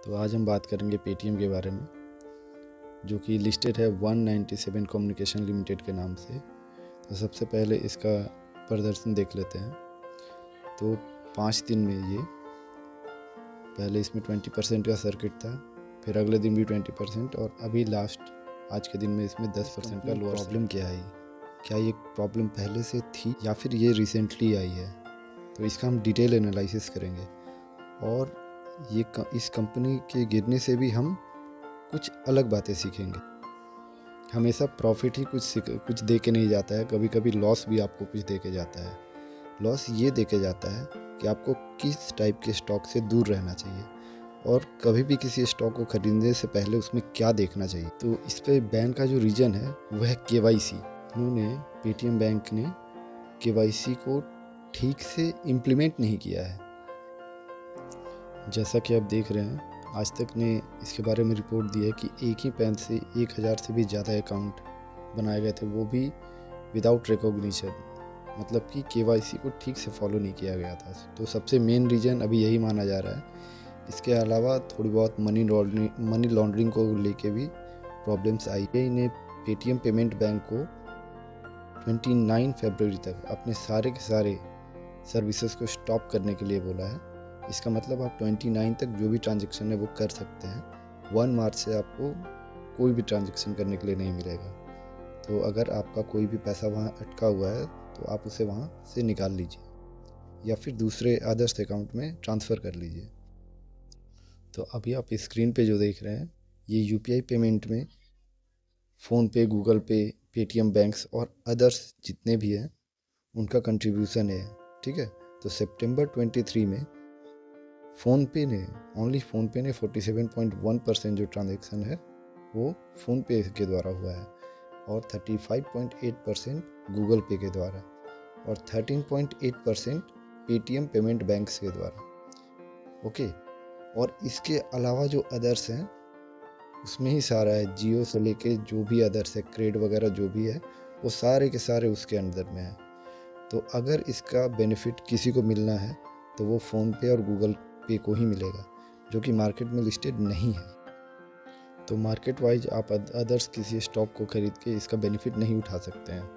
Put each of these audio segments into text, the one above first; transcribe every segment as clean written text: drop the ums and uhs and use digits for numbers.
तो आज हम बात करेंगे पेटीएम के बारे में, जो कि लिस्टेड है 197 कम्युनिकेशन लिमिटेड के नाम से। तो सबसे पहले इसका प्रदर्शन देख लेते हैं। तो 5 दिन में ये पहले इसमें 20% का सर्किट था, फिर अगले दिन भी 20% और अभी लास्ट आज के दिन में इसमें 10% का लोअर। प्रॉब्लम क्या आई, क्या ये प्रॉब्लम पहले से थी या फिर ये रिसेंटली आई है? तो इसका हम डिटेल एनालिसिस करेंगे और ये इस कंपनी के गिरने से भी हम कुछ अलग बातें सीखेंगे। हमेशा प्रॉफिट ही कुछ दे के नहीं जाता है, कभी कभी लॉस भी आपको कुछ दे के जाता है। लॉस ये दे के जाता है कि आपको किस टाइप के स्टॉक से दूर रहना चाहिए और कभी भी किसी स्टॉक को खरीदने से पहले उसमें क्या देखना चाहिए। तो इस पर बैन का जो रीज़न है वह है KYC। इन्होंने पेटीएम बैंक ने KYC को ठीक से इम्प्लीमेंट नहीं किया है। जैसा कि आप देख रहे हैं, आज तक ने इसके बारे में रिपोर्ट दी है कि एक ही पैन से 1000 से भी ज़्यादा अकाउंट बनाए गए थे, वो भी विदाउट रिकॉग्निशन, मतलब कि KYC को ठीक से फॉलो नहीं किया गया था। तो सबसे मेन रीज़न अभी यही माना जा रहा है। इसके अलावा थोड़ी बहुत मनी लॉन्ड्रिंग को लेके भी प्रॉब्लम्स आई है। इन्हें पेटीएम पेमेंट बैंक को 29 फरवरी तक अपने सारे के सारे सर्विसेज को स्टॉप करने के लिए बोला है। इसका मतलब आप 29 तक जो भी ट्रांजैक्शन है वो कर सकते हैं। 1 मार्च से आपको कोई भी ट्रांजैक्शन करने के लिए नहीं मिलेगा। तो अगर आपका कोई भी पैसा वहाँ अटका हुआ है तो आप उसे वहाँ से निकाल लीजिए या फिर दूसरे अदर्स अकाउंट में ट्रांसफ़र कर लीजिए। तो अभी आप स्क्रीन पे जो देख रहे हैं ये UPI पेमेंट में फ़ोनपे, गूगल पे, पेटीएम बैंक्स और अदर्स जितने भी हैं उनका कंट्रीब्यूशन है, ठीक है। तो सितंबर 23 में फ़ोनपे ने 47.1% जो ट्रांजैक्शन है वो फ़ोनपे के द्वारा हुआ है और 35.8% गूगल पे के द्वारा और 13.8% पेटीएम पेमेंट बैंक्स के द्वारा। ओके, और इसके अलावा जो अदर्स हैं उसमें ही सारा है, जियो से लेके जो भी अदर्स है, क्रेड वगैरह जो भी है वो सारे के सारे उसके अंदर में है। तो अगर इसका बेनिफिट किसी को मिलना है तो वो फ़ोनपे और गूगल पे को ही मिलेगा, जो कि मार्केट में लिस्टेड नहीं है। तो मार्केट वाइज आप अदर्स किसी स्टॉक को खरीद के इसका बेनिफिट नहीं उठा सकते हैं।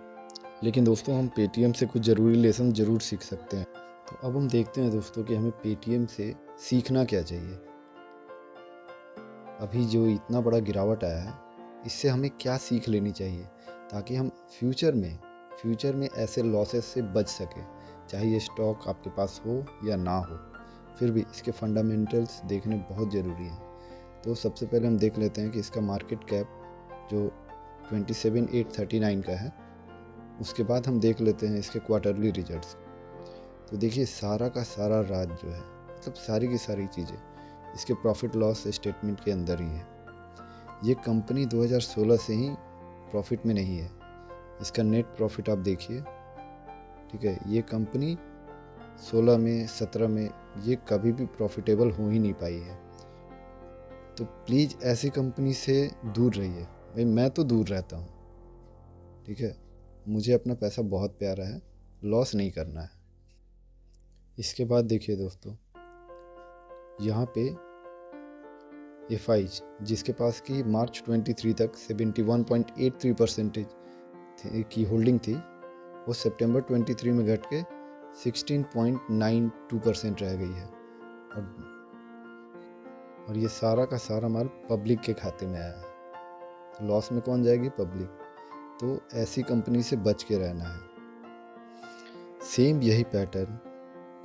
लेकिन दोस्तों, हम पेटीएम से कुछ ज़रूरी लेसन ज़रूर सीख सकते हैं। तो अब हम देखते हैं दोस्तों कि हमें पेटीएम से सीखना क्या चाहिए। अभी जो इतना बड़ा गिरावट आया है इससे हमें क्या सीख लेनी चाहिए ताकि हम फ्यूचर में ऐसे लॉसेस से बच सके, चाहे ये स्टॉक आपके पास हो या ना हो। फिर भी इसके फंडामेंटल्स देखने बहुत ज़रूरी हैं। तो सबसे पहले हम देख लेते हैं कि इसका मार्केट कैप जो 27,839 का है, उसके बाद हम देख लेते हैं इसके क्वार्टरली रिजल्ट्स। तो देखिए, सारा का सारा राज जो है, मतलब सारी की सारी चीज़ें इसके प्रॉफिट लॉस स्टेटमेंट के अंदर ही है। ये कंपनी 2016 से ही प्रॉफिट में नहीं है। इसका नेट प्रॉफिट आप देखिए, ठीक है। ये कंपनी 16 में 17 में ये कभी भी प्रॉफिटेबल हो ही नहीं पाई है। तो प्लीज़ ऐसी कंपनी से दूर रहिए। भाई, मैं तो दूर रहता हूँ, ठीक है। मुझे अपना पैसा बहुत प्यारा है, लॉस नहीं करना है। इसके बाद देखिए दोस्तों, यहाँ पे FIs जिसके पास की मार्च 23 तक 71.83% की होल्डिंग थी, वो सितंबर 23 में घट के 16.92% रह गई है। और ये सारा का सारा माल पब्लिक के खाते में आया है। तो लॉस में कौन जाएगी? पब्लिक। तो ऐसी कंपनी से बच के रहना है। सेम यही पैटर्न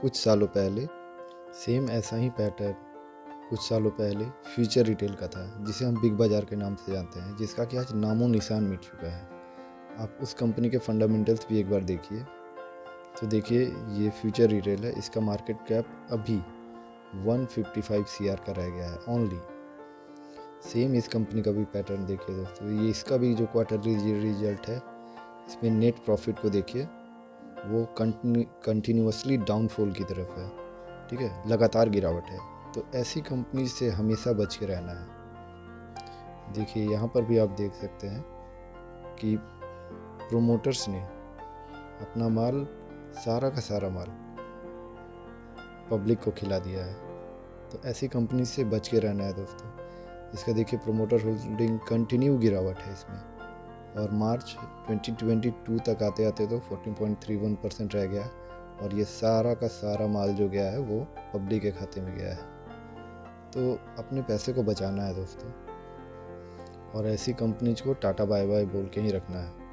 कुछ सालों पहले फ्यूचर रिटेल का था, जिसे हम बिग बाज़ार के नाम से जानते हैं, जिसका कि आज नामो निशान मिट चुका है। आप उस कंपनी के फंडामेंटल्स भी एक बार देखिए। तो देखिए, ये फ्यूचर रिटेल है, इसका मार्केट कैप अभी 155 CR का रह गया है ओनली। सेम इस कंपनी का भी पैटर्न देखिए दोस्तों। ये इसका भी जो क्वार्टरली रिजल्ट है, इसमें नेट प्रॉफिट को देखिए, वो कंटिन्यूअसली डाउनफॉल की तरफ है, ठीक है, लगातार गिरावट है। तो ऐसी कंपनी से हमेशा बच के रहना है। देखिए, यहाँ पर भी आप देख सकते हैं कि प्रोमोटर्स ने अपना माल, सारा का सारा माल पब्लिक को खिला दिया है। तो ऐसी कंपनी से बच के रहना है दोस्तों। इसका देखिए प्रोमोटर होल्डिंग कंटिन्यू गिरावट है इसमें, और मार्च 2022 तक आते आते तो 14.31% रह गया, और ये सारा का सारा माल जो गया है वो पब्लिक के खाते में गया है। तो अपने पैसे को बचाना है दोस्तों, और ऐसी कंपनीज को टाटा बाय बाय बोल के ही रखना है।